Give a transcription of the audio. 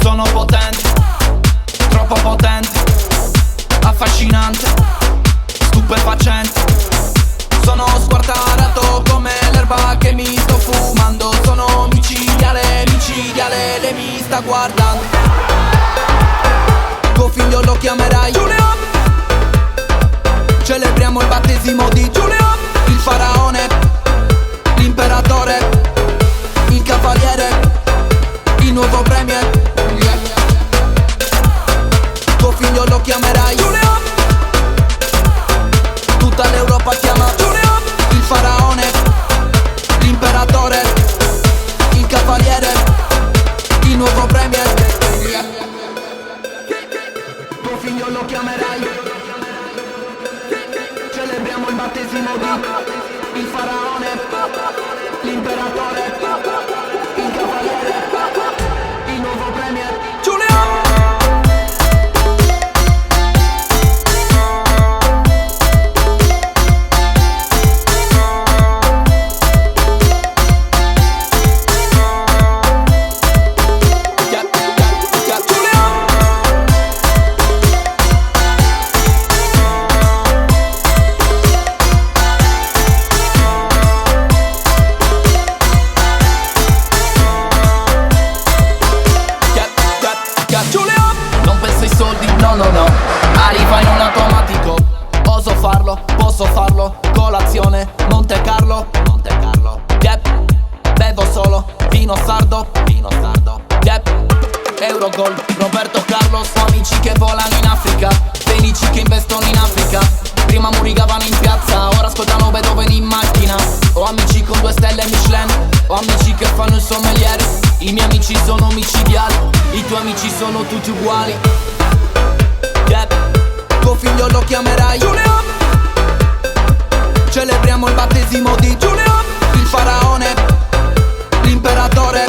Sono potente, troppo potente, affascinante, stupefacente. Sono squartarato come l'erba che mi sto fumando. Sono micidiale, micidiale, lei mi sta guardando. Tuo figlio lo chiamerai Giulio. Celebriamo il battesimo di Giulio. Il faraone, l'imperatore, il cavaliere, il nuovo premier. Tuo figlio lo chiamerai Giulio. Tutta l'Europa chiama Giulio. Il faraone, l'imperatore, il cavaliere, il nuovo premier. Tuo figlio lo chiamerai. Celebriamo il battesimo di il faraone, l'imperatore, il cavaliere, il nuovo premier. Giulio. No, no, no, arriva in un automatico. Oso farlo, posso farlo. Colazione, Monte Carlo, Monte Carlo. Yep, bevo solo, vino sardo, vino sardo. Yep, Eurogol, Roberto Carlos. Ho amici che volano in Africa, felici che investono in Africa. Prima murigavano in piazza, ora ascoltano Beethoven in macchina. Ho amici con 2 stelle Michelin, ho amici che fanno il sommelier. I miei amici sono micidiali, i tuoi amici sono tutti uguali. Yep. Tuo figlio lo chiamerai Giulio. Celebriamo il battesimo di Giulio. Il faraone, l'imperatore,